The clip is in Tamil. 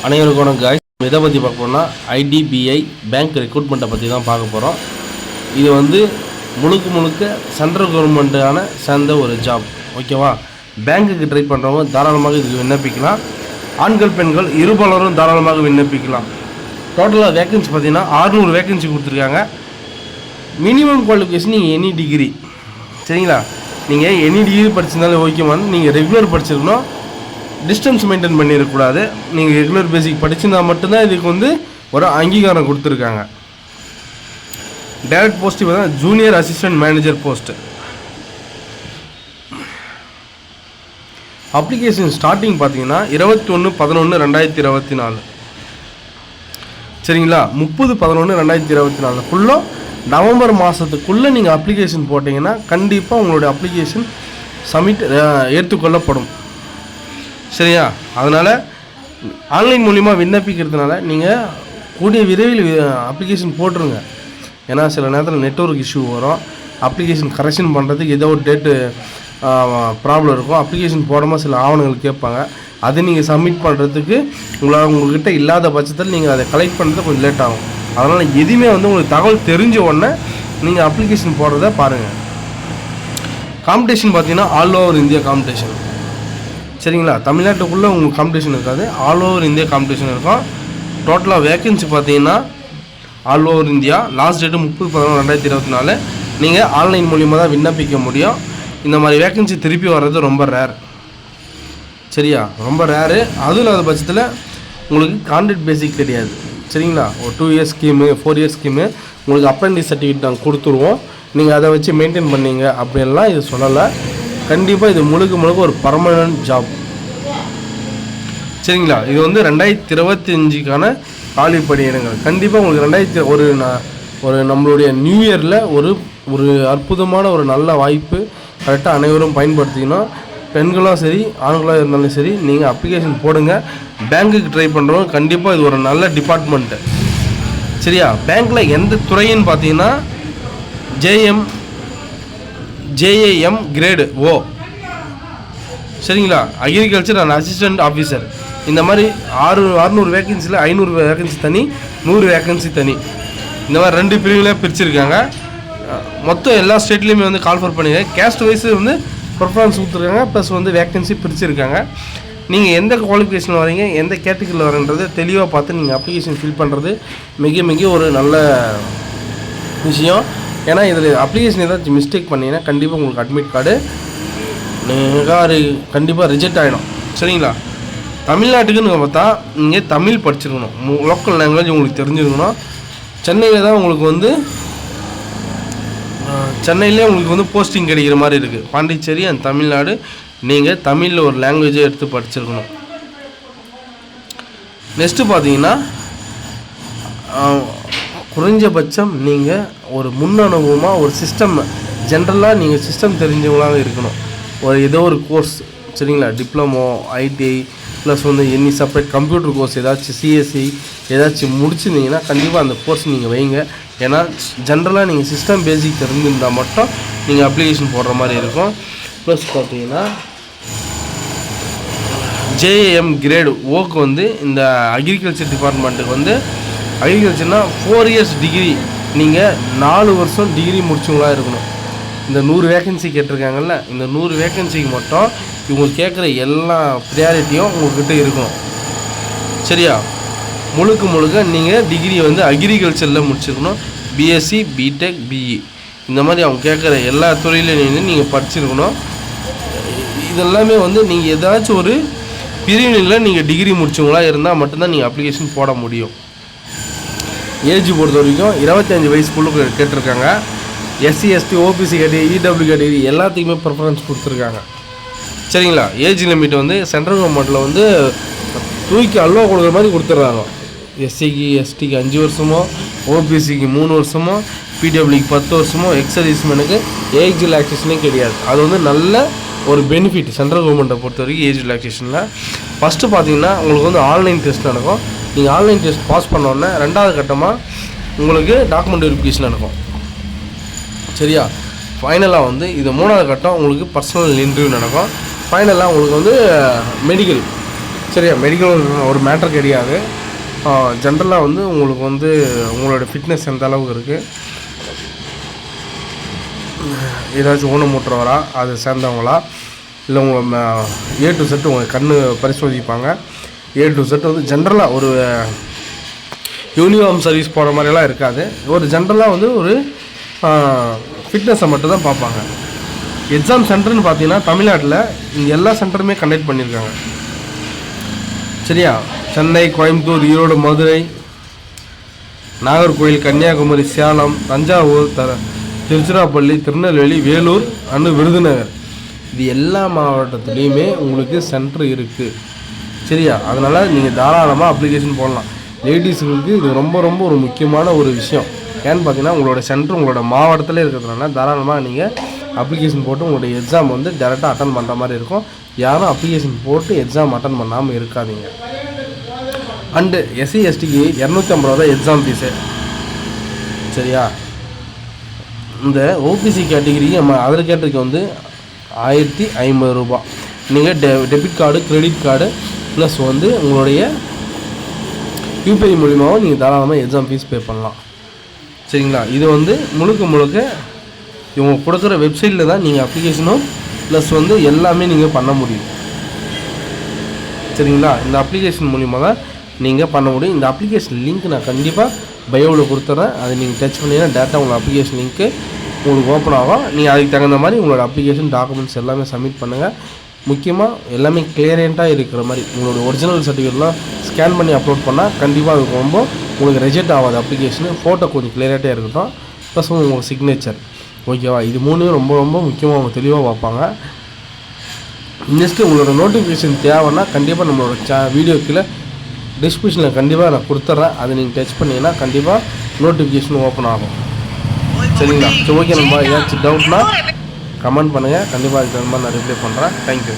அனைவருக்கும் காய்ஸ் இதை பற்றி பார்க்க போனால் ஐடிபிஐ பேங்க் ரெக்ரூட்மெண்ட்டை பற்றி தான் பார்க்க போகிறோம். இது வந்து முழுக்க சென்ட்ரல் கவர்மெண்ட்டான சேர்ந்த ஒரு ஜாப். ஓகேவா? பேங்க்குக்கு ட்ரை பண்ணுறவங்க தாராளமாக இதுக்கு விண்ணப்பிக்கலாம். ஆண்கள் பெண்கள் இருபாலரும் தாராளமாக விண்ணப்பிக்கலாம். டோட்டலாக வேக்கன்சி பார்த்தீங்கன்னா 600 வேக்கன்சி கொடுத்துருக்காங்க. மினிமம் குவாலிஃபிகேஷன் நீங்கள் எனி டிகிரி, சரிங்களா? நீங்கள் எனி டிகிரி படிச்சிருந்தாலும் ஓகேவான்னு, நீங்கள் ரெகுலர் படிச்சிருக்கணும், டிஸ்டன்ஸ் மெயின்டைன் பண்ணிடக்கூடாது. நீங்கள் ரெகுலர் பேசிக் படிச்சிருந்தா மட்டும்தான் இதுக்கு வந்து ஒரு அங்கீகாரம் கொடுத்துருக்காங்க. டைரக்ட் போஸ்ட் தான் junior assistant manager post. Application starting பார்த்தீங்கன்னா 21/11/2024, சரிங்களா? 30/11/2024 ஃபுல்லாக நவம்பர் மாதத்துக்குள்ளே நீங்கள் அப்ளிகேஷன் போட்டிங்கன்னா கண்டிப்பாக உங்களுடைய அப்ளிகேஷன் சப்மிட் ஏற்றுக்கொள்ளப்படும். சரியா? அதனால் ஆன்லைன் மூலிமா விண்ணப்பிக்கிறதுனால நீங்கள் கூடிய விரைவில் அப்ளிகேஷன் போட்டுருங்க. ஏன்னா சில நேரத்தில் நெட்வொர்க் இஷ்யூ வரும். அப்ளிகேஷன் கரெக்ஷன் பண்ணுறதுக்கு ஏதோ ஒரு டேட்டு ப்ராப்ளம் இருக்கும். அப்ளிகேஷன் போடாமல் சில ஆவணங்கள் கேட்பாங்க. அதை நீங்கள் சப்மிட் பண்ணுறதுக்கு உங்கள்கிட்ட இல்லாத பட்சத்தில் நீங்கள் அதை கலெக்ட் பண்ணுறது கொஞ்சம் லேட் ஆகும். அதனால் எதுவுமே வந்து உங்களுக்கு தகவல் தெரிஞ்ச உடனே நீங்கள் அப்ளிகேஷன் போடுறத பாருங்கள். காம்படிஷன் பார்த்தீங்கன்னா ஆல் ஓவர் இந்தியா காம்படிஷன், சரிங்களா? தமிழ்நாட்டுக்குள்ளே உங்களுக்கு காம்படிஷன் இருக்காது, ஆல் ஓவர் இந்தியா காம்படிஷன் இருக்கும். டோட்டலாக வேக்கன்சி பார்த்தீங்கன்னா all over India. Last date 30/11/2024. நீங்கள் ஆன்லைன் மூலிமா தான் விண்ணப்பிக்க முடியும். இந்த மாதிரி வேக்கன்சி திருப்பி வர்றது ரொம்ப ரேர், சரியா? ரொம்ப ரேரு. அதுவும் இல்லாத பட்சத்தில் உங்களுக்கு கான்ட்ராக்ட் பேசிக் கிடையாது, சரிங்களா? ஒரு 2 இயர்ஸ் ஸ்கீமு 4 இயர்ஸ் ஸ்கீமு உங்களுக்கு அப்ரெண்டிஸ் சர்டிஃபிகேட் நாங்கள் கொடுத்துருவோம். நீங்கள் அதை வச்சு மெயின்டைன் பண்ணீங்க அப்படின்லாம் இது சொல்லலை. கண்டிப்பாக இது முழுக்க ஒரு பர்மனன்ட் ஜாப், சரிங்களா? இது வந்து 2025க்கான காலி பணியிடங்கள். கண்டிப்பாக உங்களுக்கு ஒரு நம்மளுடைய நியூ இயரில் ஒரு அற்புதமான ஒரு நல்ல வாய்ப்பு. கரெக்டாக அனைவரும் பயன்படுத்திக்கணும். பெண்களும் சரி ஆண்களாக இருந்தாலும் சரி, நீங்கள் அப்ளிகேஷன் போடுங்க. பேங்க்குக்கு ட்ரை பண்ணுறோம். கண்டிப்பாக இது ஒரு நல்ல டிபார்ட்மெண்ட்டு, சரியா? பேங்க்கில் எந்த துறைன்னு பார்த்தீங்கன்னா JAM கிரேடு O, சரிங்களா? Agriculture and assistant officer. இந்த மாதிரி 600 வேக்கன்சியில் 500 வேக்கன்சி தனி, 100 வேக்கன்சி தனி. இந்த மாதிரி 2 பிரிவுலேயே பிரிச்சுருக்காங்க. மொத்தம் எல்லா ஸ்டேட்லேயுமே வந்து கால்ஃபர் பண்ணியிருக்காங்க. கேஸ்ட் வைஸு வந்து ப்ரிஃபரன்ஸ் கொடுத்துருக்காங்க. ப்ளஸ் வந்து வேக்கன்சி பிரிச்சுருக்காங்க. நீங்கள் எந்த குவாலிஃபிகேஷனில் வரீங்க, எந்த கேட்டகரியில் வரேன்றதை தெளிவாக பார்த்து நீங்கள் அப்ளிகேஷன் ஃபில் பண்ணுறது மிக ஒரு நல்ல விஷயம். ஏன்னா இதில் அப்ளிகேஷன் ஏதாச்சும் மிஸ்டேக் பண்ணிங்கன்னா கண்டிப்பாக உங்களுக்கு அட்மிட் கார்டு கண்டிப்பாக ரிஜெக்ட் ஆகிடும், சரிங்களா? தமிழ்நாட்டுக்குன்னு பார்த்தா நீங்கள் தமிழ் படிச்சிருக்கணும், லோக்கல் லாங்குவேஜ் உங்களுக்கு தெரிஞ்சிருக்கணும். சென்னையில் தான் உங்களுக்கு வந்து சென்னையிலே உங்களுக்கு வந்து போஸ்டிங் கிடைக்கிற மாதிரி இருக்குது. பாண்டிச்சேரி அண்ட் தமிழ்நாடு, நீங்கள் தமிழில் ஒரு லாங்குவேஜை எடுத்து படிச்சிருக்கணும். நெக்ஸ்ட்டு பார்த்தீங்கன்னா குறைஞ்சபட்சம் நீங்கள் ஒரு முன் அனுபவமாக ஒரு சிஸ்டம் ஜென்ரலாக நீங்கள் சிஸ்டம் தெரிஞ்சவங்களாக இருக்கணும். ஏதோ ஒரு கோர்ஸ், சரிங்களா? டிப்ளமோ, ITI ப்ளஸ் வந்து எனி செப்பரேட் கம்ப்யூட்டர் கோர்ஸ் ஏதாச்சும் CSE ஏதாச்சும் முடிச்சிருந்தீங்கன்னா கண்டிப்பாக அந்த கோர்ஸ் நீங்கள் வைங்க. ஏன்னா ஜென்ரலாக நீங்கள் சிஸ்டம் பேசிக் தெரிஞ்சிருந்தால் மட்டும் நீங்கள் அப்ளிகேஷன் போடுற மாதிரி இருக்கும். ப்ளஸ் பார்த்தீங்கன்னா JAM கிரேடு Oக்கு வந்து இந்த அக்ரிகல்ச்சர் டிபார்ட்மெண்ட்டுக்கு வந்து அக்ரிகல்ச்சர்னால் 4 இயர்ஸ் டிகிரி, நீங்கள் 4 வருஷம் டிகிரி முடிச்சவங்களா இருக்கணும். இந்த 100 வேக்கன்சி கேட்டிருக்காங்கல்ல, இந்த 100 வேக்கன்சிக்கு மட்டும் இவங்க கேட்குற எல்லா ப்ரியாரிட்டியும் உங்கள்கிட்ட இருக்கணும், சரியா? முழுக்க நீங்கள் டிகிரி வந்து அக்ரிகல்ச்சரில் முடிச்சிருக்கணும். BSc BTech BE இந்த மாதிரி அவங்க கேட்குற எல்லா துறையிலையும் நீங்கள் படிச்சிருக்கணும். இதெல்லாமே வந்து நீங்கள் ஏதாச்சும் ஒரு பிரிவினையில் நீங்கள் டிகிரி முடிச்சவங்களா இருந்தால் மட்டும்தான் நீங்கள் அப்ளிகேஷன் போட முடியும். ஏஜ் பொறுத்த வரைக்கும் 25 வயசுக்குள்ளே கேட்டிருக்காங்க. SC ST OBC category EW category எல்லாத்துக்குமே ப்ரிஃபரன்ஸ் கொடுத்துருக்காங்க, சரிங்களா? ஏஜ் லிமிட் வந்து சென்ட்ரல் கவர்மெண்ட்டில் வந்து தூக்கி அல்வா கொடுக்குற மாதிரி கொடுத்துட்றாங்க. SCக்கு STக்கு 5 வருஷமோ, OBCக்கு 3 வருஷமோ, PWக்கு 10 வருஷமோ, எக்ஸர்வீஸ்மேனுக்கு ஏஜ் ரிலாக்ஸேஷனே கிடையாது. அது வந்து நல்ல ஒரு பெனிஃபிட் சென்ட்ரல் கவர்மெண்ட்டை பொறுத்த வரைக்கும் ஏஜ் ரிலாக்ஸேஷனில். ஃபஸ்ட்டு பார்த்தீங்கன்னா உங்களுக்கு வந்து ஆன்லைன் டெஸ்ட் நடக்கும். நீங்கள் ஆன்லைன் டெஸ்ட் பாஸ் பண்ணோடனே 2வது கட்டமாக உங்களுக்கு டாக்குமெண்ட் வெரிஃபிகேஷன் நடக்கும், சரியா? ஃபைனலாக வந்து இது 3வது கட்டம் உங்களுக்கு பர்சனல் இன்டர்வியூ நடக்கும். ஃபைனலாக உங்களுக்கு வந்து மெடிக்கல் சரியா. மெடிக்கல் ஒரு மேட்டர் கிடையாது. ஜென்ரலாக வந்து உங்களுக்கு வந்து உங்களோட ஃபிட்னஸ் எந்த அளவுக்கு இருக்குது, ஏதாச்சும் ஊனமுற்றவரா அதை சேர்ந்தவங்களா, இல்லை உங்கள் A to Z உங்கள் கண் பரிசோதிப்பாங்க. A to Z வந்து ஜென்ரலாக ஒரு யூனிஃபார்ம் சர்வீஸ் போகிற மாதிரிலாம் இருக்காது. ஒரு ஜென்ரலாக வந்து ஒரு ஃபிட்னஸை மட்டும் தான் பார்ப்பாங்க. எக்ஸாம் சென்டர்னு பார்த்தீங்கன்னா தமிழ்நாட்டில் இங்கே எல்லா சென்டருமே கண்டக்ட் பண்ணியிருக்காங்க. சரியா. சென்னை, கோயம்புத்தூர், ஈரோடு, மதுரை, நாகர்கோவில், கன்னியாகுமரி, சேலம், தஞ்சாவூர், திருச்சிராப்பள்ளி, திருநெல்வேலி, வேலூர் அண்டு விருதுநகர், இது எல்லா மாவட்டத்துலேயுமே உங்களுக்கு சென்டர் இருக்குது. சரியா. அதனால் நீங்கள் தாராளமாக அப்ளிகேஷன் போடலாம். லேடிஸுங்களுக்கு இது ரொம்ப ரொம்ப ஒரு முக்கியமான ஒரு விஷயம். ஏன்னு பார்த்தீங்கன்னா உங்களோட சென்டர் உங்களோட மாவட்டத்தில் இருக்கிறதுனால தாராளமாக நீங்கள் அப்ளிகேஷன் போட்டு உங்களுடைய எக்ஸாம் வந்து டேரெக்டாக அட்டன் பண்ணுற மாதிரி இருக்கும். யாரும் அப்ளிகேஷன் போட்டு எக்ஸாம் அட்டன் பண்ணாமல் இருக்காதீங்க. அண்டு SC STக்கு 250 ரூபா எக்ஸாம் ஃபீஸு. சரியா. இந்த OBC கேட்டகிரிக்கு நம்ம அதர் கேட்டகரிக்கு வந்து 1050 ரூபா. நீங்கள் debit card, credit card plus வந்து உங்களுடைய UPI மூலியமாகவும் நீங்கள் தாராளமாக எக்ஸாம் ஃபீஸ் பே பண்ணலாம். சரிங்களா. இது வந்து முழுக்க இவங்க கொடுக்குற வெப்சைட்டில் தான் நீங்கள் அப்ளிகேஷனும் ப்ளஸ் வந்து எல்லாமே நீங்கள் பண்ண முடியும். சரிங்களா. இந்த அப்ளிகேஷன் மூலிமா தான் நீங்கள் பண்ண முடியும். இந்த அப்ளிகேஷன் லிங்க் நான் கண்டிப்பாக பயோவில் கொடுத்துட்றேன். அதை நீங்கள் டச் பண்ணிங்கன்னா டேட்டா உங்கள் அப்ளிகேஷன் லிங்க்கு உங்களுக்கு ஓப்பன் ஆகும். நீங்கள் அதுக்கு தகுந்த மாதிரி உங்களோட அப்ளிகேஷன் டாக்குமெண்ட்ஸ் எல்லாமே சப்மிட் பண்ணுங்கள். முக்கியமாக எல்லாமே கிளியரண்ட்டாக இருக்கிற மாதிரி உங்களோட ஒரிஜினல் சர்டிஃபிகேட்லாம் ஸ்கேன் பண்ணி அப்லோட் பண்ணால் கண்டிப்பாக அதுக்கு ரொம்ப உங்களுக்கு ரிஜெக்ட் ஆகாது. அப்ளிகேஷனு ஃபோட்டோ கொஞ்சம் கிளியராகிட்டே இருக்கட்டும். ப்ளஸ் உங்கள் சிக்னேச்சர். ஓகேவா. இது மூணுமே ரொம்ப ரொம்ப முக்கியமாக அவங்க தெளிவாக பார்ப்பாங்க. நெக்ஸ்ட்டு உங்களோட நோட்டிஃபிகேஷன் தேவைன்னா கண்டிப்பாக நம்மளோட வீடியோ கீழே டிஸ்கிரிப்ஷனில் கண்டிப்பாக நான் கொடுத்துட்றேன். அதை நீங்கள் டச் பண்ணிங்கன்னா கண்டிப்பாக நோட்டிஃபிகேஷன் ஓப்பன் ஆகும். சரிங்களா. சரி, ஓகே. நம்ம ஏதாச்சும் டவுட்னா கமெண்ட் பண்ணுங்கள். கண்டிப்பாக அதுக்கு தகுந்த மாதிரி நான் ரிப்ளை பண்ணுறேன். தேங்க்யூ.